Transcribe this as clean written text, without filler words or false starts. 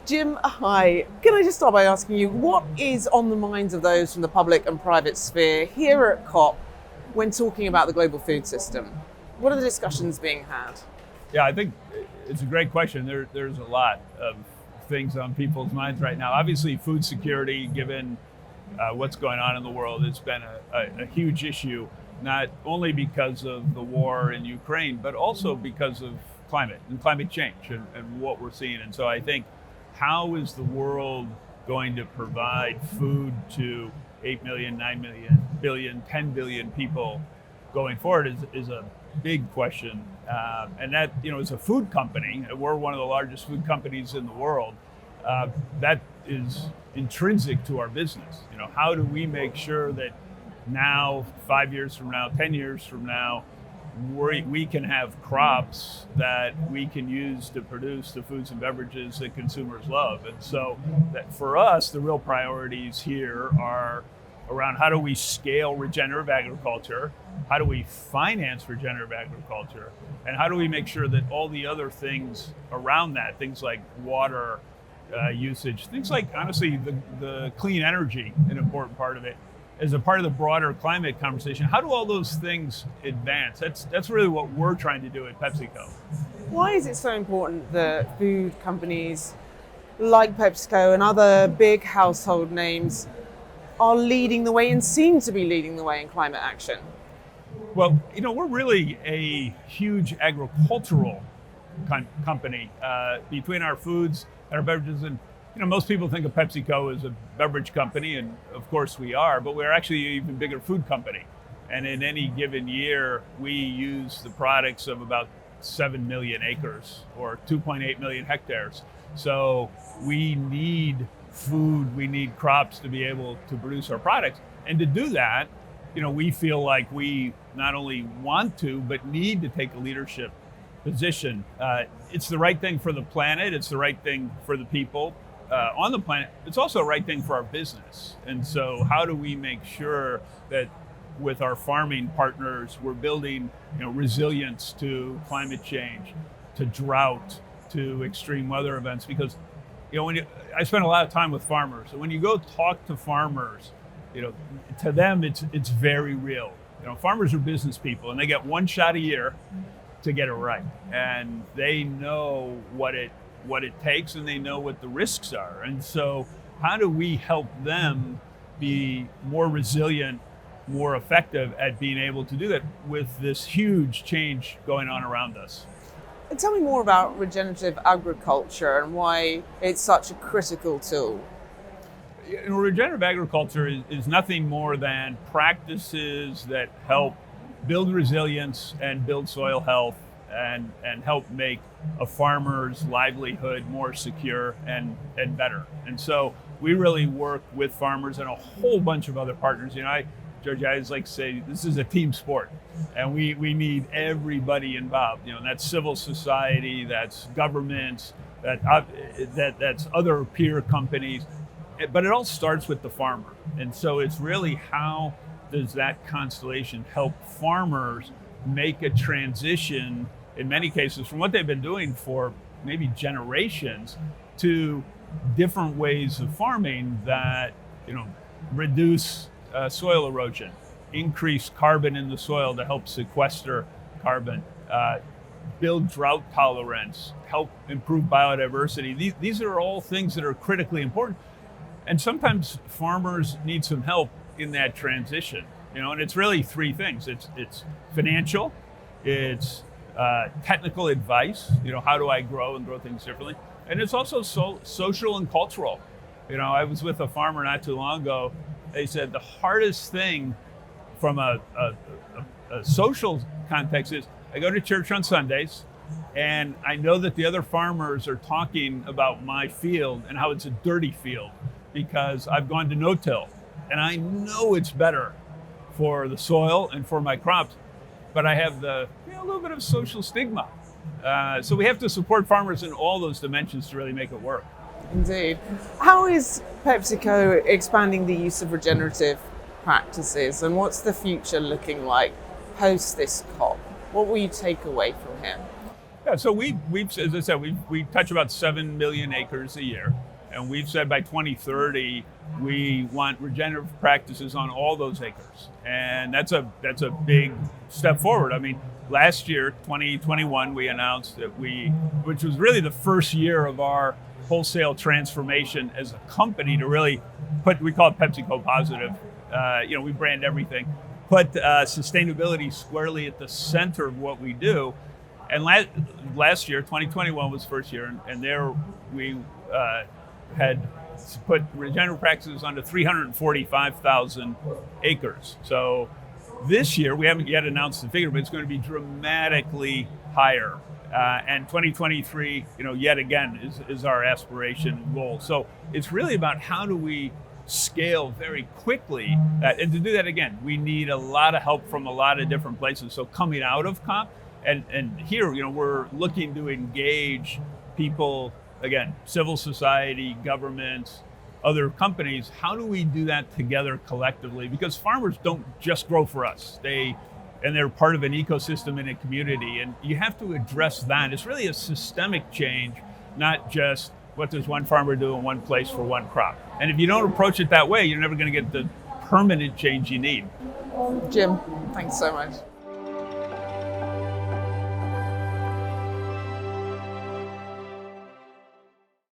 Jim, hi. Can I just start by asking you, what is on the minds of those from the public and private sphere here at COP when talking about the global food system? What are the discussions being had? Yeah, I think it's a great question. There's a lot of things on people's minds right now. Obviously, food security, given what's going on in the world, it's been a huge issue, not only because of the war in Ukraine, but also because of climate and climate change and what we're seeing. And so I think, how is the world going to provide food to 8 million, 9 million, billion, 10 billion people going forward is a big question. And that, as a food company, we're one of the largest food companies in the world, that is intrinsic to our business. How do we make sure that now, 5 years from now, 10 years from now, we can have crops that we can use to produce the foods and beverages that consumers love. And so that for us, the real priorities here are around how do we scale regenerative agriculture, how do we finance regenerative agriculture, and how do we make sure that all the other things around that, things like water usage, things like, honestly, the clean energy, an important part of it, as a part of the broader climate conversation. How do all those things advance? That's really what we're trying to do at PepsiCo. Why is it so important that food companies like PepsiCo and other big household names are leading the way and seem to be leading the way in climate action? Well, we're really a huge agricultural company. Between our foods and our beverages, and most people think of PepsiCo as a beverage company, and of course we are, but we're actually an even bigger food company. And in any given year, we use the products of about 7 million acres or 2.8 million hectares. So we need food, we need crops to be able to produce our products. And to do that, we feel like we not only want to, but need to take a leadership position. It's the right thing for the planet, it's the right thing for the people on the planet. It's also the right thing for our business. And so how do we make sure that with our farming partners, we're building resilience to climate change, to drought, to extreme weather events? Because I spend a lot of time with farmers, and when you go talk to farmers, to them it's very real. Farmers are business people, and they get one shot a year to get it right, and they know what it takes, and they know what the risks are. And so how do we help them be more resilient, more effective at being able to do that with this huge change going on around us? And tell me more about regenerative agriculture and why it's such a critical tool. Regenerative agriculture is nothing more than practices that help build resilience and build soil health and help make a farmer's livelihood more secure and better. And so we really work with farmers and a whole bunch of other partners. George, I always like to say this is a team sport, and we need everybody involved. That's civil society, that's governments, that's other peer companies, but it all starts with the farmer. And so it's really, how does that constellation help farmers make a transition, in many cases, from what they've been doing for maybe generations to different ways of farming that reduce soil erosion, increase carbon in the soil to help sequester carbon, build drought tolerance, help improve biodiversity. These are all things that are critically important. And sometimes farmers need some help in that transition, and it's really three things. It's financial, it's technical advice, how do I grow things differently? And it's also social and cultural. I was with a farmer not too long ago. They said the hardest thing from a social context is, I go to church on Sundays, and I know that the other farmers are talking about my field and how it's a dirty field because I've gone to no-till, and I know it's better for the soil and for my crops, but I have a little bit of social stigma. So we have to support farmers in all those dimensions to really make it work. Indeed. How is PepsiCo expanding the use of regenerative practices, and what's the future looking like post this COP? What will you take away from here? Yeah, so we've as I said, we touch about 7 million acres a year, and we've said by 2030 we want regenerative practices on all those acres, and that's a big step forward. I mean, last year, 2021, we announced that which was really the first year of our wholesale transformation as a company to really we call it PepsiCo positive. We brand everything, put sustainability squarely at the center of what we do. And last year, 2021 was the first year, and there we had put regenerative practices onto 345,000 acres. So this year, we haven't yet announced the figure, but it's going to be dramatically higher. And 2023, yet again, is our aspiration and goal. So it's really about how do we scale very quickly. And to do that, again, we need a lot of help from a lot of different places. So coming out of COP, and here, we're looking to engage people, again, civil society, governments, other companies. How do we do that together collectively? Because farmers don't just grow for us. They're part of an ecosystem in a community, and you have to address that. It's really a systemic change, not just what does one farmer do in one place for one crop. And if you don't approach it that way, you're never going to get the permanent change you need. Jim, thanks so much.